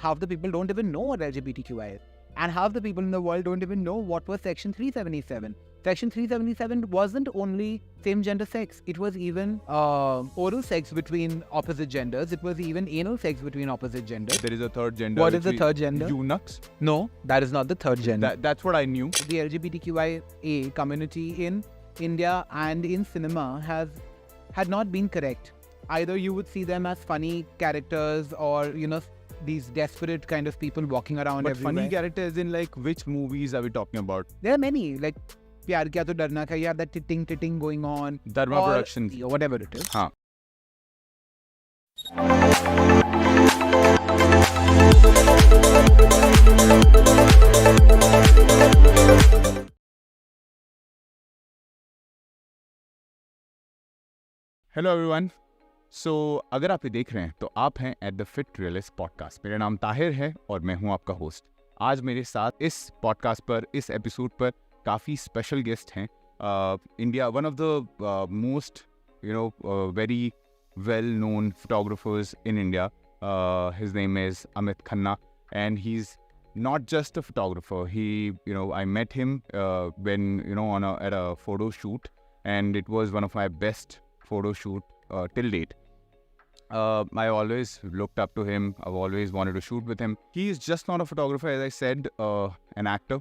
half the people don't even know what LGBTQIA is. And half the people in the world don't even know what was Section 377. Section 377 wasn't only same-gender sex. It was even oral sex between opposite genders. It was even anal sex between opposite genders. There is a third gender. What is the third gender? Eunuchs. No, that is not the third gender. That's what I knew. The LGBTQIA community in India and in cinema had not been correct. Either you would see them as funny characters or, these desperate kind of people walking around But everywhere. funny characters in like which movies are we talking about? There are many, like Pyar Kya To Darna Kya, you have that titting going on. Dharma Productions. Or whatever it is. Haan. Hello everyone. So अगर आप ये देख रहे हैं तो आप हैं at the fit realist podcast. मेरा नाम ताहिर है और मैं हूं आपका होस्ट. आज मेरे साथ इस पॉडकास्ट पर, इस एपिसोड पर काफ़ी स्पेशल गेस्ट हैं. India one of the most very well known photographers in India. His name is Amit Khanna and he's not just a photographer. I met him when at a photo shoot, and it was one of my best photo shoot till date. I always looked up to him. I've always wanted to shoot with him. He is just not a photographer, as I said, an actor,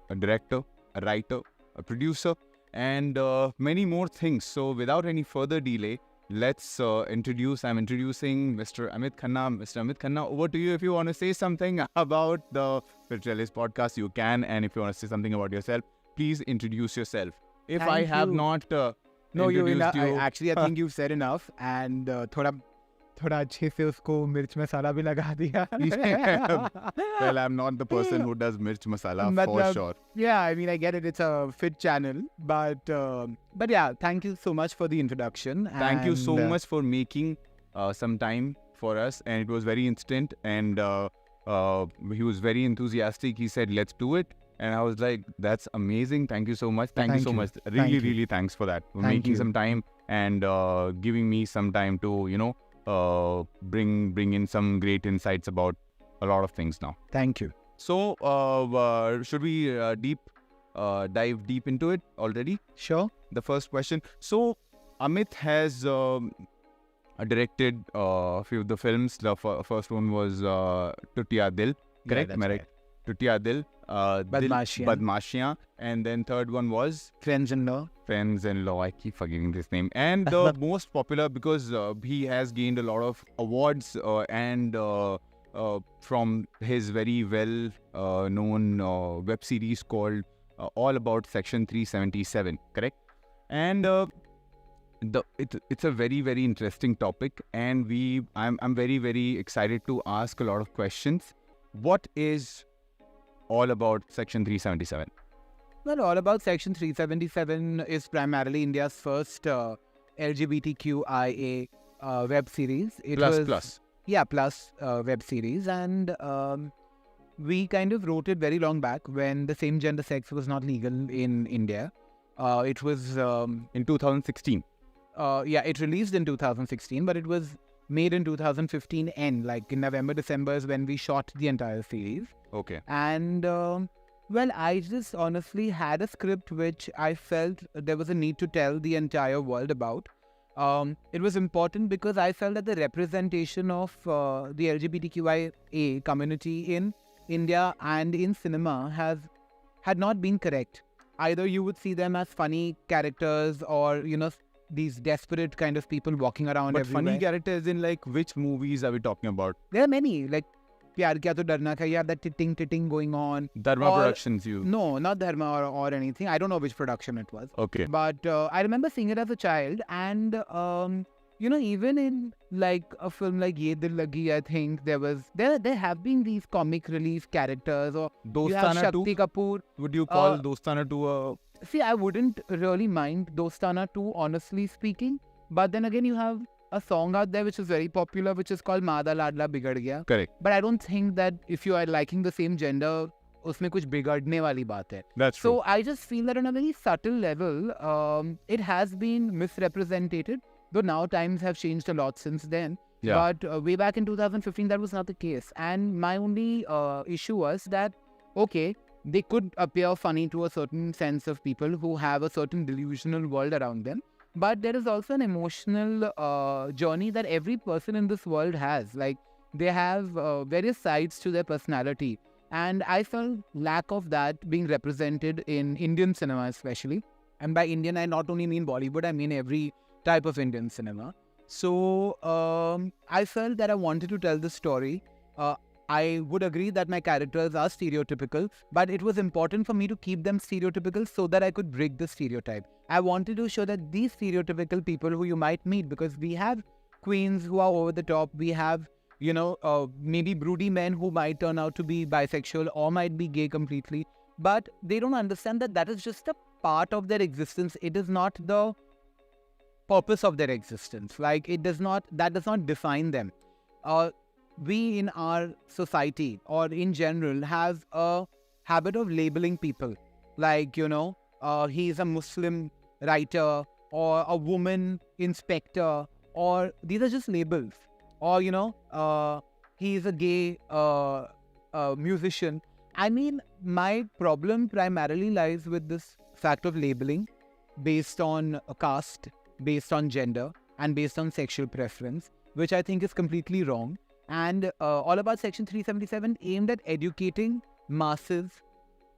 a director, a writer, a producer, and many more things. So without any further delay, let's I'm introducing Mr. Amit Khanna. Mr. Amit Khanna, over to you. If you want to say something about the Fit podcast, you can. And if you want to say something about yourself, please introduce yourself. If Thank I have you. not No, introduced you... I think you've said enough. And थोड़ा अच्छे से उसको मिर्च मसाला भी लगा दिया. Well, I'm not the person who does mirch masala for sure. Yeah, I mean, I get it. It's a fit channel. But yeah, thank you so much for the introduction. Thank you so much for making some time for us. And it was very instant. And he was very enthusiastic. He said, let's do it. And I was like, that's amazing. Thank you so much. Thank you so much. Really thanks for that. For making some time and giving me some time to, bring in some great insights about a lot of things now. Thank you. So, should we dive deep into it already? Sure. The first question. So, Amit has directed a few of the films. The first one was Tutiya Dil. Correct? Yeah, that's right. Tutiya Dil. Badmashiyan. And then third one was Friends-in-Law. I keep forgetting this name. And the most popular, because he has gained a lot of awards and from his very well known web series called All About Section 377. Correct? And it's a very, very interesting topic. And I'm very, very excited to ask a lot of questions. What is All About Section 377? Well, All About Section 377 is primarily India's first LGBTQIA web series. Plus. Yeah, plus web series. And we kind of wrote it very long back when the same-gender sex was not legal in India. It was... in 2016. It released in 2016, but it was made in 2015 end. Like in November, December is when we shot the entire series. Okay. And... well, I just honestly had a script which I felt there was a need to tell the entire world about. It was important because I felt that the representation of the LGBTQIA community in India and in cinema had not been correct. Either you would see them as funny characters or, these desperate kind of people walking around everywhere. But funny characters in like which movies are we talking about? There are many, like Pyar Kya To Darna Kya, you have that titting going on. Dharma Productions, No, not Dharma or anything. I don't know which production it was. Okay. But I remember seeing it as a child, and even in like a film like Ye Dil Lagi, I think there have been these comic relief characters, or you have Dostana 2? Shakti Kapoor. Would you call Dostana 2 a... See, I wouldn't really mind Dostana 2, honestly speaking. But then again, you have a song out there which is very popular, which is called Maada Ladla Bigad Gaya. Correct. But I don't think that if you are liking the same gender, उसमें कुछ बिगड़ने वाली बात है. That's true. So I just feel that on a very subtle level, it has been misrepresented. Though now times have changed a lot since then. Yeah. But way back in 2015, that was not the case. And my only issue was that, okay, they could appear funny to a certain sense of people who have a certain delusional world around them. But there is also an emotional journey that every person in this world has. Like, they have various sides to their personality. And I felt lack of that being represented in Indian cinema especially. And by Indian, I not only mean Bollywood, I mean every type of Indian cinema. So I felt that I wanted to tell this story. I would agree that my characters are stereotypical, but it was important for me to keep them stereotypical so that I could break the stereotype. I wanted to show that these stereotypical people who you might meet, because we have queens who are over the top, we have, maybe broody men who might turn out to be bisexual or might be gay completely, but they don't understand that that is just a part of their existence. It is not the purpose of their existence. Like, that does not define them. We in our society or in general have a habit of labeling people. Like, he's a Muslim writer or a woman inspector, or these are just labels. Or, he's a gay musician. I mean, my problem primarily lies with this fact of labeling based on a caste, based on gender, and based on sexual preference, which I think is completely wrong. And All About Section 377 aimed at educating masses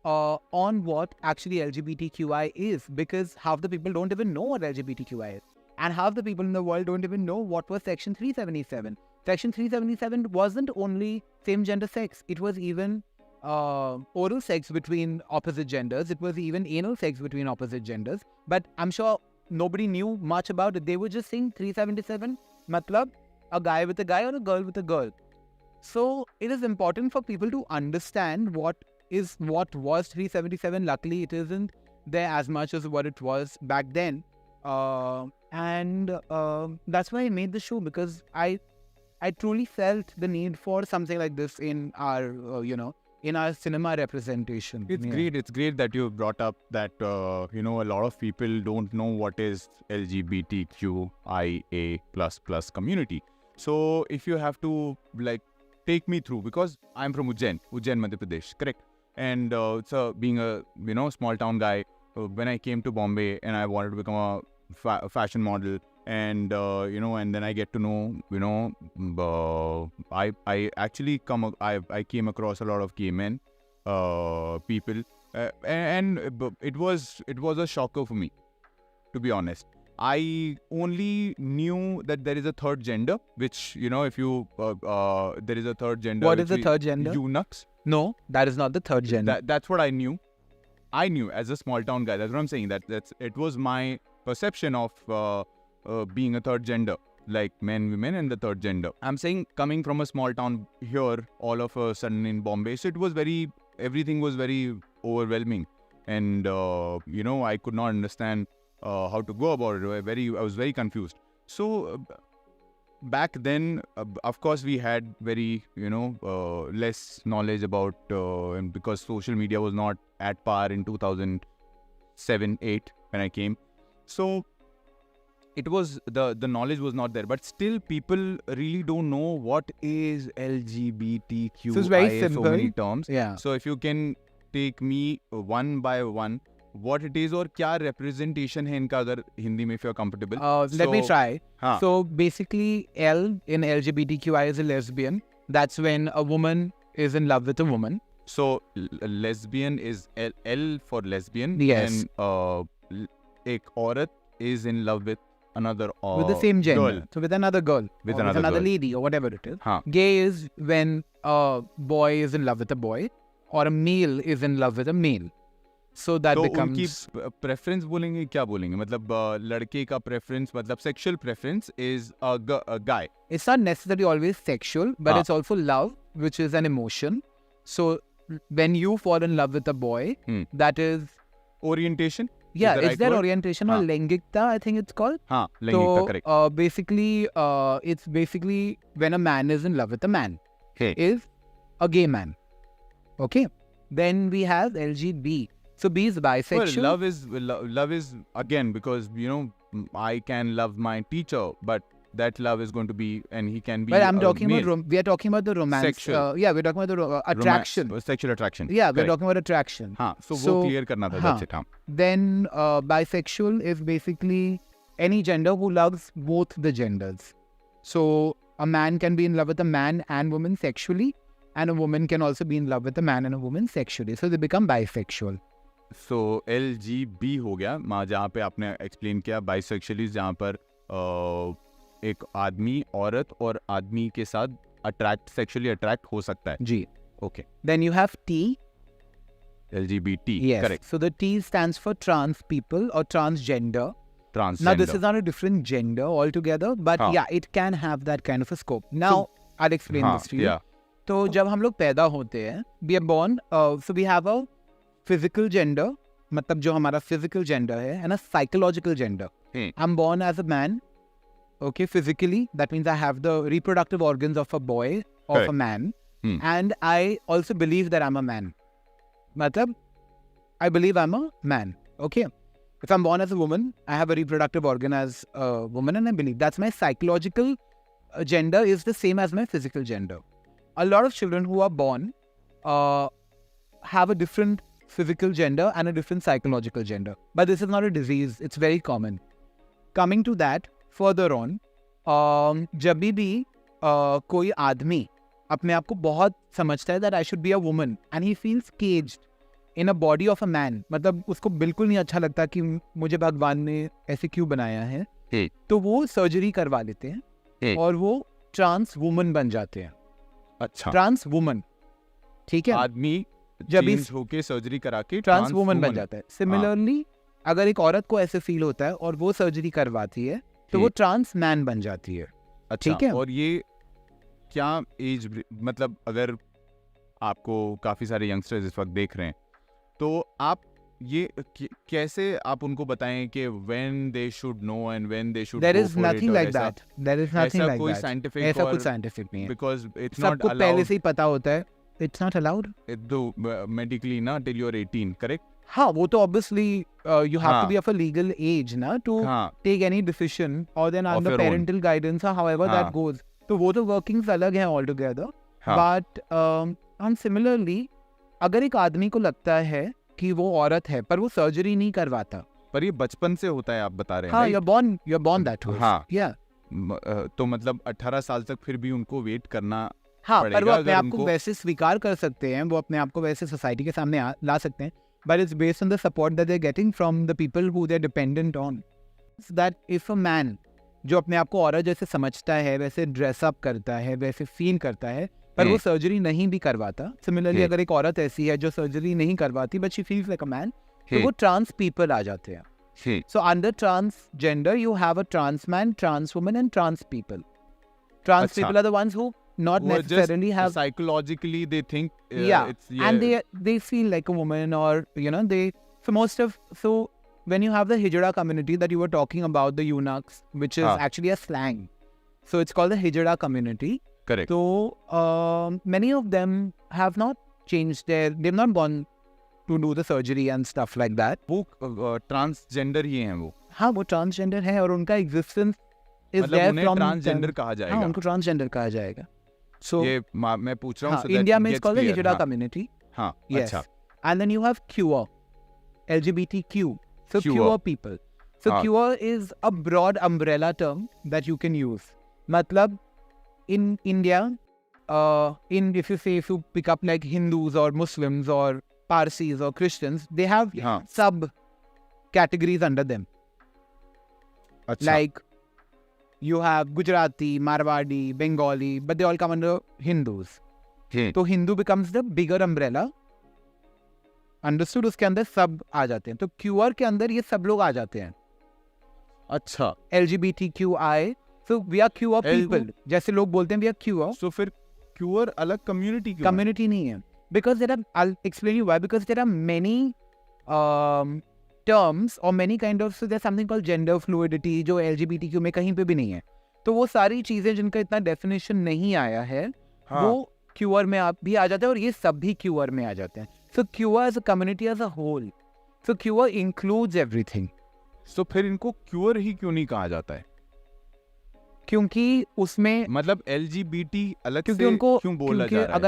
on what actually LGBTQI is, because half the people don't even know what LGBTQI is. And half the people in the world don't even know what was Section 377. Section 377 wasn't only same-gender sex. It was even oral sex between opposite genders. It was even anal sex between opposite genders. But I'm sure nobody knew much about it. They were just saying 377, matlab, a guy with a guy or a girl with a girl. So it is important for people to understand what was 377. Luckily, it isn't there as much as what it was back then. And that's why I made the show, because I truly felt the need for something like this in our, in our cinema representation. It's great. It's great that you brought up that, a lot of people don't know what is LGBTQIA++ community. So if you have to take me through, because I'm from Ujjain, Madhya Pradesh, correct? And being a, small town guy, when I came to Bombay and I wanted to become a fashion model, and and then I get to know, I came across a lot of gay men, people, and it was a shocker for me, to be honest. I only knew that there is a third gender, which, if you, there is a third gender. What is the third gender? Eunuchs. No, that is not the third gender. That's what I knew. I knew as a small town guy. That's what I'm saying. It was my perception of being a third gender, like men, women, and the third gender. I'm saying, coming from a small town here, all of a sudden in Bombay, so everything was very overwhelming, and I could not understand how to go about it. I was very confused. So back then, of course, we had very less knowledge about, and because social media was not at par in 2007-8 when I came. So it was the knowledge was not there, but still people really don't know what is LGBTQIA. So it's very simple. So many terms. Yeah. So if you can take me one by one, what it is और क्या representation है इनका, अगर हिंदी में, if you're comfortable. Let me try. हाँ. So basically, L in LGBTQI is a lesbian. That's when a woman is in love with a woman. So lesbian is L for lesbian. Yes. And एक औरत is in love with another with the same gender. girl. So with another girl. With or another with another girl. lady or whatever it is. हाँ. Gay is when a boy is in love with a boy, or a male is in love with a male. So that becomes... उनकी preference बोलेंगे, क्या बोलेंगे? मतलब लड़के का preference, मतलब sexual preference is a guy. It's not necessarily always sexual, but it's also love, which is an emotion. So when you fall in love with a boy, that is... Orientation? Yeah, is it's their orientation, or Laingikta, I think it's called. हाँ, Laingikta, correct. So basically, it's basically when a man is in love with a man. Hey. Is a gay man. Okay? Then we have LGB. So B is bisexual. Well, love is again, because I can love my teacher, but that love is going to be, and he can be. But I'm talking male. about we are talking about the romance. Sexual. Yeah, we're talking about the attraction. Sexual attraction. Yeah, we're Correct. talking about attraction. हाँ, so वो clear करना था. That's it. हाँ. Then bisexual is basically any gender who loves both the genders. So a man can be in love with a man and woman sexually, and a woman can also be in love with a man and a woman sexually. So they become bisexual. So LGB हो गया, जहाँ पे आपने explain किया bisexual जहाँ पर एक आदमी औरत और आदमी के साथ sexually attract हो सकता है. जी. Okay. Then you have T. LGBT. Yes. Correct. So the T stands for trans people or transgender. Transgender. Now this is not a different gender altogether, but yeah, it can have that kind of a scope. Now I'll explain this to you. Yeah. तो जब हम लोग पैदा होते हैं, we are born, so we have a physical gender, मतलब जो हमारा physical gender है, and a psychological gender. I'm born as a man, okay, physically. That means I have the reproductive organs of a boy, of a man, and I also believe that I'm a man. मतलब, I believe I'm a man, okay. If I'm born as a woman, I have a reproductive organ as a woman, and I believe that's my psychological gender is the same as my physical gender. A lot of children who are born have a different physical gender and a different psychological gender. But this is not a disease. It's very common. Coming to that, further on, जब भी कोई आदमी अपने आप को बहुत समझता है that I should be a woman and he feels caged in a body of a man, मतलब उसको बिल्कुल नहीं अच्छा लगता कि मुझे भगवान ने ऐसे क्यों बनाया है, तो वो सर्जरी करवा लेते हैं और वो ट्रांस वुमन बन जाते हैं. अच्छा. ट्रांस वुमन, ठीक है. आदमी जब चेंज होके सर्जरी करा के ट्रांस वुमन बन जाता है. सिमिलरली अगर एक औरत को ऐसे फील होता है और वो सर्जरी करवाती है तो वो ट्रांस मैन बन जाती है. ठीक है. और ये क्या एज, मतलब अगर आपको काफी सारे यंगस्टर्स इस वक्त देख रहे हैं तो आप ये कैसे आप उनको बताएं कि when they should know and when they should there go is for nothing it, like that. There is nothing like कोई that. scientific ऐसा और कुछ scientific नहीं है. because it's not सबको allowed. पहले से ही पता होता है. It's not allowed. Medically ना till you're 18, correct? हाँ, वो तो obviously you have to be of a legal age ना to take any decision or then under parental guidance or however that goes. तो वो तो workings अलग हैं altogether. But and similarly अगर एक आदमी को लगता है कि वो औरत है पर वो सर्जरी नहीं करवाता, पर ये बचपन से होता है आप बता रहे हैं. हाँ, you're born that way. हाँ. Yeah. तो मतलब 18 साल तक फिर भी उनको वेट करना पर वो अपने आप को वैसे स्वीकार कर सकते हैं, वो अपने आप को वैसे सोसाइटी के सामने ला सकते हैं. But it's based on the support that they're getting from the people who they're dependent on. So that if a man जो अपने आप को औरत जैसे समझता है, वैसे ड्रेस अप करता है, वैसे फील करता है, पर वो सर्जरी नहीं भी करवाता. सिमिलरली अगर एक औरत ऐसी है जो सर्जरी नहीं करवाती but she feels like a man, तो वो ट्रांस पीपल आ जाते हैं. So under transgender you have a trans man, trans woman and trans people. Trans people are the ones who not necessarily have psychologically they think and they feel like a woman, or you know so when you have the hijra community that you were talking about, the eunuchs, which is actually a slang, so it's called the hijra community. Correct. So many of them have not changed they've not gone to do the surgery and stuff like that. वो transgender ही हैं वो. हाँ, वो transgender है और उनका existence is there from transgender कहा जाएगा. हाँ, उनको transgender कहा जाएगा. So ये मैं पूछ रहा हूँ. so India में it's called the hijra community. हाँ. Yes. अच्छा. And then you have QA, LGBTQ. So QA people. So QA is a broad umbrella term that you can use. मतलब in India, if you pick up like Hindus or Muslims or Parsis or Christians, they have sub categories under them. Achha. Like you have Gujarati, Marwadi, Bengali, but they all come under Hindus. तो Hindu becomes the bigger umbrella. Understood? उसके अंदर सब आ जाते हैं. तो QR के अंदर ये सब लोग आ जाते हैं. अच्छा. LGBTQIA. So we are QA people. जैसे लोग बोलते हैं we are QA. So फिर QA अलग community क्यों? Community नहीं है. Because there are, I'll explain you why. Because there are many terms or many kind of, so there's something called gender fluidity जो LGBTQ में कहीं पे भी नहीं है. तो वो सारी चीजें जिनका इतना definition नहीं आया है, वो QR में आप भी आ जाते हैं और ये सब भी QR में आ जाते हैं. So QR as a community as a whole. So QR includes everything. So फिर इनको QR ही क्यों नहीं कहा जाता है? क्योंकि उसमें मतलब LGBT अलग क्योंकि से उनको क्यों बोला क्योंकि जा रहा है?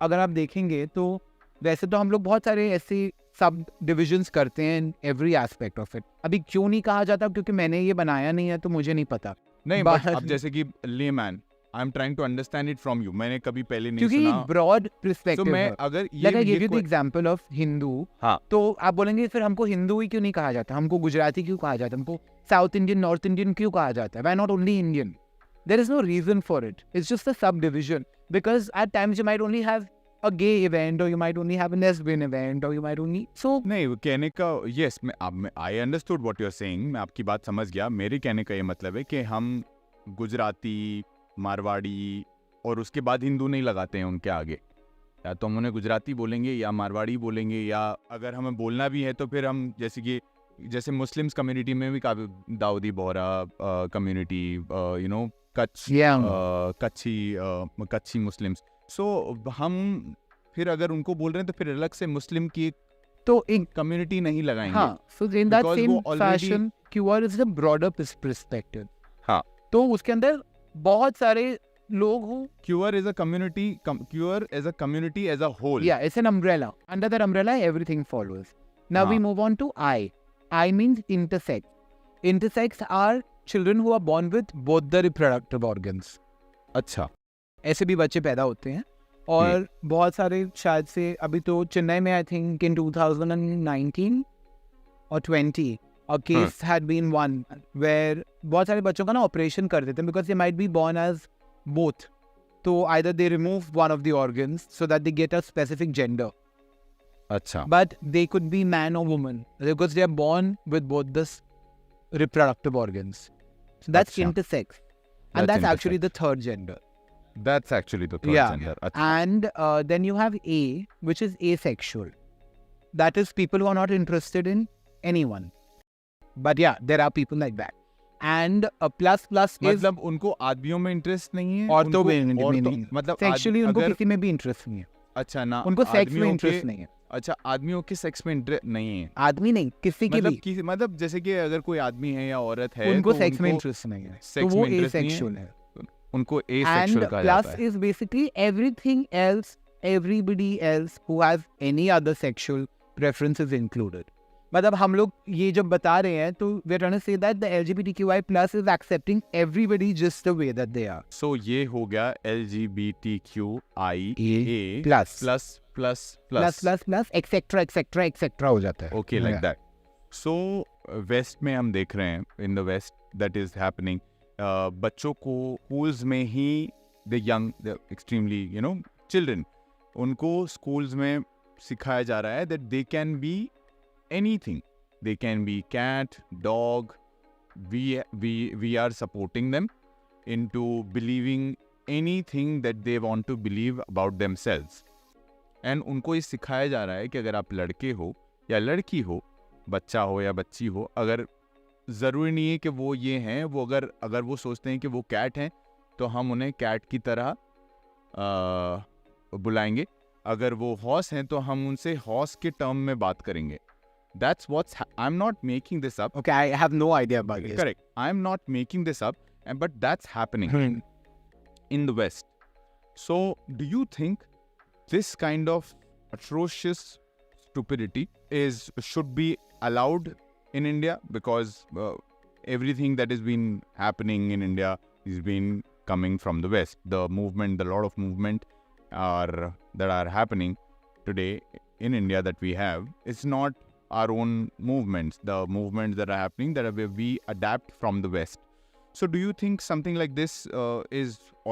अगर आप देखेंगे तो वैसे तो हम लोग बहुत सारे ऐसे सब डिविजन्स करते हैं in every aspect of it. अभी क्यों नहीं कहा जाता क्योंकि मैंने ये बनाया नहीं है तो मुझे नहीं पता. नहीं, बट अब जैसे कि layman, I am trying to understand it from you. मैंने कभी पहले नहीं क्योंकि सुना. ब्रॉड तो पर्सपेक्टिव मैं है. अगर लाइक आई गिव ये you the example of Hindu. हाँ, तो आप बोलेंगे फिर हमको हिंदू ही क्यों नहीं कहा जाता, हमको गुजराती क्यों कहा जाता, हमको साउथ इंडियन नॉर्थ इंडियन क्यों कहा जाता है, why not only Indian? There is no reason for it. It's just a sub division because at times you might only have a gay event or you might only have a lesbian event or you might only नहीं, वो कहने का yes, मैं I understood what you are saying. मैं आपकी बात समझ गया. मेरे कहने का ये मतलब है कि हम गुजराती, मारवाड़ी और उसके बाद हिंदू नहीं लगाते हैं उनके आगे. या तो हम उन्हें गुजराती बोलेंगे या मारवाड़ी बोलेंगे, या अगर हमें बोलना भी है तो फिर हम जैसे मुस्लिम्स कम्युनिटी में भी काफ़ी Dawoodi Bohra community, you know, Kutchi Muslims. So हम फिर अगर उनको बोल रहे हैं तो फिर अलग से मुस्लिम की तो एक कम्युनिटी नहीं लगाएंगे. हाँ, so in that Because same वो already- fashion QR is the broader perspective. हाँ. तो उसके अंदर बहुत सारे लोग हो. Queer is a community. Queer as a community as a whole. Yeah, it's an umbrella. Under that umbrella, everything follows. Now we हाँ. move on to I. I means intersex. Intersex are children who are born with both the reproductive organs. अच्छा. ऐसे भी बच्चे पैदा होते हैं और बहुत सारे शायद से अभी तो चेन्नई में आई थिंक इन 2019 और 20 a case had been one where बहुत सारे बच्चों का ना ऑपरेशन कर देते हैं because they might be born as both. तो either they remove one of the organs so that they get a specific gender, अच्छा. but they could be man or woman because they are born with both the reproductive organs. So that's अच्छा. intersex, and That's that's actually the third gender. That's actually the third Yeah. gender. अच्छा. And then you have A, which is asexual. That is people who are not interested in anyone. But yeah, there are people like that. And plus is मतलब उनको आदमियों में interest नहीं है. औरतों में औरतों- नहीं. मतलब Sexually उनको अगर किसी में भी इंटरेस्ट नहीं है. अच्छा ना, उनको सेक्स में आदमियों इंटरेस्ट के- नहीं है. अच्छा, आदमियों के सेक्स में इंटरेस्ट नहीं है. आदमी नहीं, किसी की भी. मतलब जैसे कि अगर कोई आदमी है या औरत है उनको तो सेक्स में उनको इंटरेस्ट नहीं है. तो सेक्स वो में इंटरेस्ट नहीं है. asexual है. उनको asexual And कहा plus जाता है. is basically everything else, everybody else who has any other sexual preferences included. मतलब हम लोग ये जब बता रहे हैं तो we are trying to say that the LGBTQI plus is accepting everybody just the way that they are. So ये हो गया LGBTQIA Plus plus etc हो जाता है. okay, like Yeah. that. So west में हम देख रहे हैं, in the west that is happening. बच्चों को स्कूल्स में ही the young, the extremely you know children, उनको स्कूल्स में सिखाया जा रहा है that they can be anything. They can be cat, dog. we are supporting them into believing anything that they want to believe about themselves. And उनको ये सिखाया जा रहा है कि अगर आप लड़के हो या लड़की हो, बच्चा हो या बच्ची हो, अगर ज़रूरी नहीं है कि वो ये हैं, वो अगर वो सोचते हैं कि वो कैट हैं तो हम उन्हें कैट की तरह बुलाएंगे. अगर वो हॉर्स हैं तो हम उनसे हॉर्स के टर्म में बात करेंगे. That's what's I'm not making this up. Okay, I have no idea about this. Correct. I'm not making this up, but that's happening in the West. So, do you think this kind of atrocious stupidity should be allowed in India? Because everything that has been happening in India has been coming from the West. The lot of movement that are happening today in India that we have, it's not our own movements. The movements that are happening, we adapt from the West. So do you think something like this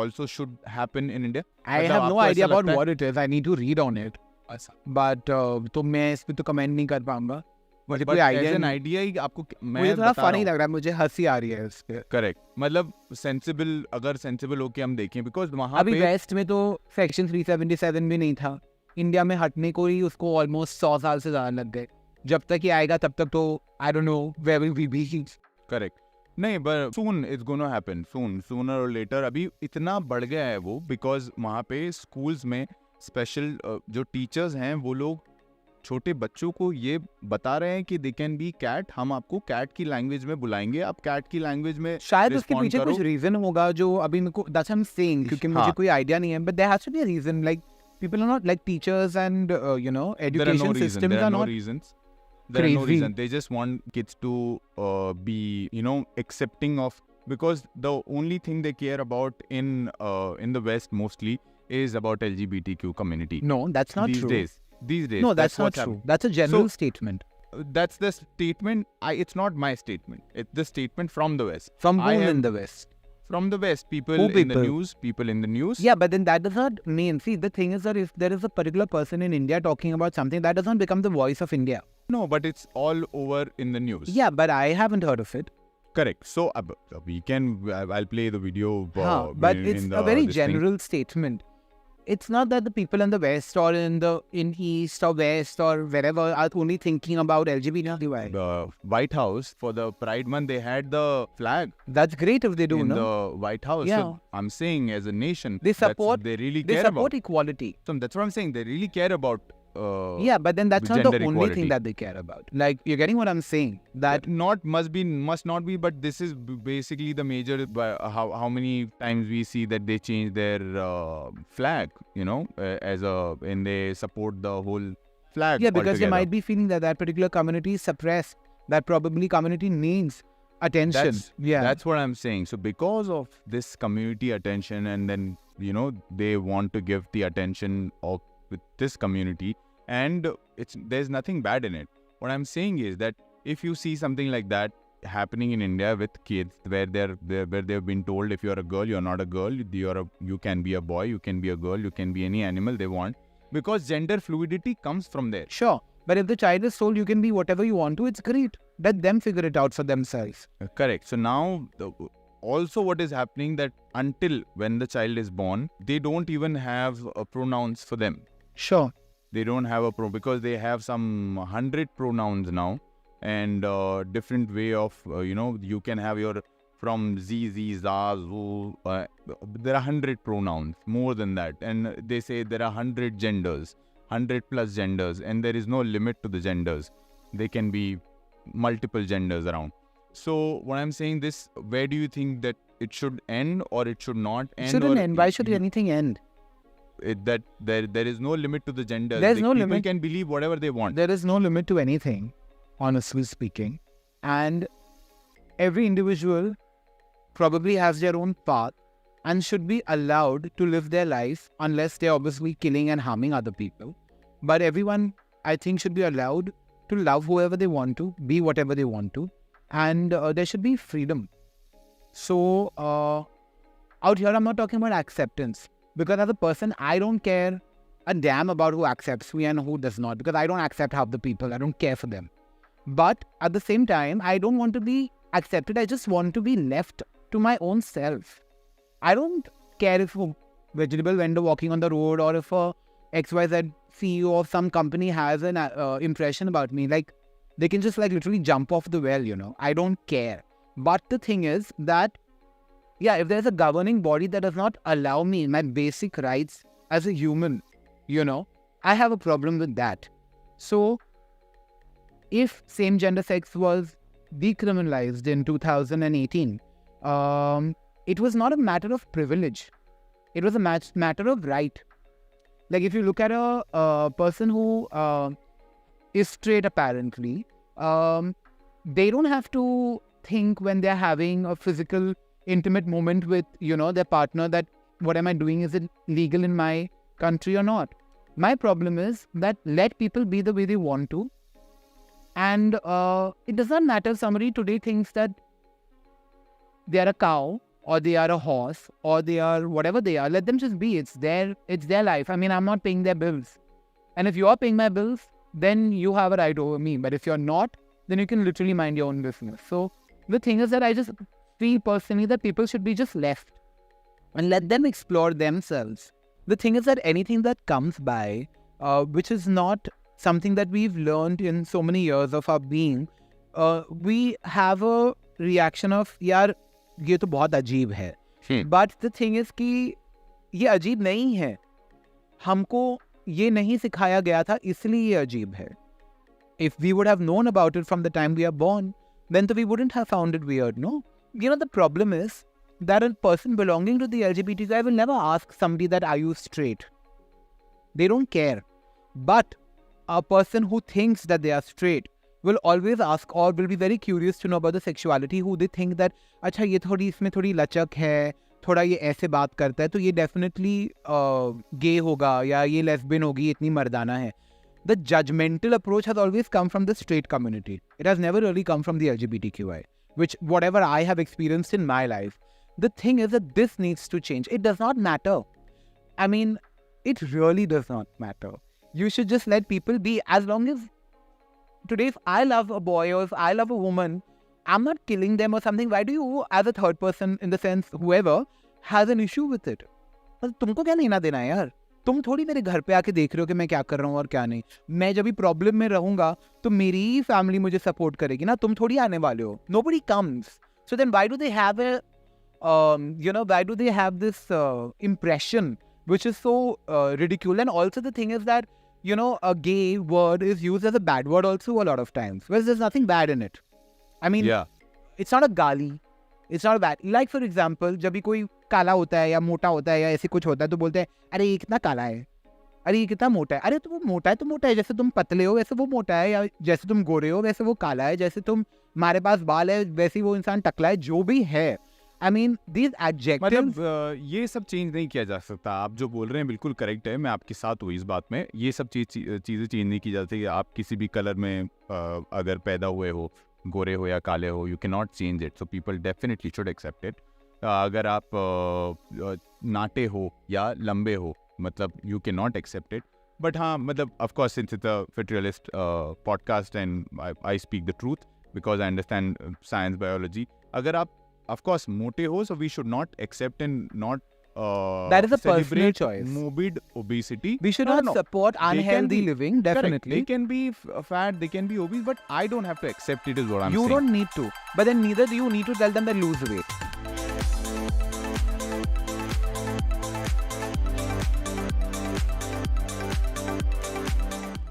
also should happen in India? I have no idea about what it is. I need to read on it. But तो मैं इस पे तो comment नहीं कर पाऊंगा. मुझे कोई आइडिया ही आपको मुझे थोड़ा फनी लग रहा है, मुझे हंसी आ रही है इस पे. करेक्ट. मतलब अगर सेंसिबल होके हम देखें, बिकॉज वहाँ अभी वेस्ट में तो सेक्शन 377 भी नहीं था. इंडिया में हटने को ही उसको ऑलमोस्ट 100 साल से ज्यादा लग गए. जब तक ये आएगा तब तक तो I don't know where will we be. Correct. नहीं, but soon it's gonna happen. Sooner और लेटर. अभी इतना बढ़ गया है वो, बिकॉज वहाँ पे स्कूल्स में स्पेशल जो टीचर्स हैं वो लोग छोटे बच्चों को ये बता रहे हैं कि दे कैन बी कैट, हम आपको कैट की लैंग्वेज में बुलाएंगे, आप कैट की लैंग्वेज में शायद उसके respond पीछे करो। कुछ रीजन होगा जो अभी मेरे को दैट्स आई एम सेइंग, क्योंकि मुझे हाँ। कोई आइडिया नहीं है, but there has to be a reason. Like people are not like teachers and There are no education reasons. systems There are are no not reasons. There are no crazy. reasons. They just want kids to be, accepting of, because the only thing they care about in the West mostly is about LGBTQ community. No, that's not these true. days. These days. No, that's not what's true. happening. That's a general So- statement. That's the statement. It's not my statement. It's the statement from the West. From I whom am- in the West? From the West. People Who in the people? news. People in the news. Yeah, but then that does not mean, see, the thing is that if there is a particular person in India talking about something, that does not become the voice of India. No, but it's all over in the news. Yeah, but I haven't heard of it. Correct. So we can. I'll play the video. But in it's the, a very this thing. general statement. It's not that the people in the West or in East or West or wherever are only thinking about LGBTQI. The White House, for the Pride Month, they had the flag That's great if they do, in no? the White House. Yeah. So I'm saying, as a nation, They support- they really They care support about. equality. So that's what I'm saying. They really care about. Yeah, but then that's not the gender only equality. thing that they care about. Like, you're getting what I'm saying? That must not be, but this is basically the major. How many times we see that they change their flag, and they support the whole flag. yeah, because they altogether. might be feeling that that particular community is suppressed. That probably community needs attention. That's what I'm saying. So because of this community attention, and then they want to give the attention of with this community, and there's nothing bad in it. What I'm saying is that if you see something like that happening in India with kids, where they've been told, if you're a girl, you're not a girl, you can be a boy, you can be a girl, you can be any animal they want, because gender fluidity comes from there. Sure. But if the child is told you can be whatever you want to, it's great. Let them figure it out for themselves. Correct. So now, also what is happening, that until when the child is born, they don't even have pronouns for them. Sure. They don't have because they have some 100 pronouns now, and different way of, you can have your from Z, za, zu. There are 100 pronouns, more than that. And they say there are 100 genders, 100 plus genders, and there is no limit to the genders. They can be multiple genders around. So what I'm saying, this, where do you think that it should end, or it should not end? It shouldn't or end. Why should anything end? That there is no limit to the genders. There's no people limit. can believe whatever they want. There is no limit to anything, honestly speaking. And every individual probably has their own path and should be allowed to live their life, unless they're obviously killing and harming other people. But everyone, I think, should be allowed to love whoever they want to, be whatever they want to, and there should be freedom. So, out here, I'm not talking about acceptance. Because as a person, I don't care a damn about who accepts me and who does not. Because I don't accept half the people. I don't care for them. But at the same time, I don't want to be accepted. I just want to be left to my own self. I don't care if a vegetable vendor walking on the road, or if a XYZ CEO of some company has an impression about me. Like, they can just literally jump off the well, I don't care. But the thing is that, yeah, if there's a governing body that does not allow me my basic rights as a human, I have a problem with that. So, if same-gender sex was decriminalized in 2018, it was not a matter of privilege. It was a matter of right. Like, if you look at a person who is straight, apparently, they don't have to think when they're having a physical, intimate moment with, their partner, that what am I doing? Is it legal in my country or not? My problem is that let people be the way they want to. And it does not matter if somebody today thinks that they are a cow, or they are a horse, or they are whatever they are. Let them just be. It's their life. I mean, I'm not paying their bills. And if you are paying my bills, then you have a right over me. But if you're not, then you can literally mind your own business. So the thing is that I just feel personally that people should be just left and let them explore themselves. The thing is that anything that comes by, which is not something that we've learned in so many years of our being, we have a reaction of, यार ये तो बहुत अजीब है. But the thing is कि ये अजीब नहीं है. हमको ये नहीं सिखाया गया था इसलिए ये अजीब है. If we would have known about it from the time we are born, then we wouldn't have found it weird, no? You know, the problem is that a person belonging to the LGBTQI will never ask somebody that, are you straight? They don't care. But a person who thinks that they are straight will always ask or will be very curious to know about the sexuality, who they think that, अच्छा ये थोड़ी इसमें थोड़ी लचक है, थोड़ा ये ऐसे बात करता है, तो ये definitely gay होगा या ये lesbian होगी, इतनी मर्दाना है. The judgmental approach has always come from the straight community. It has never really come from the LGBTQI, which whatever I have experienced in my life. The thing is that this needs to change. It does not matter. I mean, it really does not matter. You should just let people be. As long as today, if I love a boy or if I love a woman, I'm not killing them or something. Why do you, as a third person, in the sense, whoever, has an issue with it? तुमको क्या लेना देना है यार? तुम थोड़ी मेरे घर पे आके देख रहे हो कि मैं क्या कर रहा हूँ और क्या नहीं. मैं जब भी प्रॉब्लम में रहूंगा तो मेरी ही फैमिली मुझे सपोर्ट करेगी ना. तुम थोड़ी आने वाले हो. Nobody comes. So then why do they have a why do they have this impression which is so ridiculous? And also the thing is that, a gay word is used as a bad word also a lot of times, whereas there's nothing bad in it. I mean, it's not a gali. It's not bad. Like for example, जब भी कोई काला होता है या मोटा होता है या ऐसे कुछ होता है तो बोलते हैं, अरे ये कितना काला है, अरे ये कितना मोटा है. अरे तो वो मोटा है तो मोटा है. जैसे तुम पतले हो वैसे वो मोटा है, या जैसे तुम गोरे हो वैसे वो काला है, जैसे तुम्हारे पास बाल है वैसे वो इंसान टकला है. जो भी है, I mean, these adjectives. मतलब ये सब चेंज नहीं किया जा सकता. आप जो बोल रहे हैं बिल्कुल करेक्ट है. मैं आपके साथ हूँ इस बात में. ये सब चीज़ें चेंज नहीं की जा सकती. आप किसी भी कलर में अगर पैदा हुए हो, गोरे हो या काले हो, you can not change it. So people definitely should accept it. अगर आप नाटे हो या लंबे हो, मतलब you can not accept it. But हाँ, मतलब of course since it's a fit realist podcast and I speak the truth because I understand science biology. अगर आप of course mote ho, so we should not accept and not that is a personal choice. Morbid obesity. We should not support unhealthy living. Definitely, correct. They can be fat, they can be obese, but I don't have to accept it. Is what I'm saying. You don't need to, but then neither do you need to tell them that lose weight.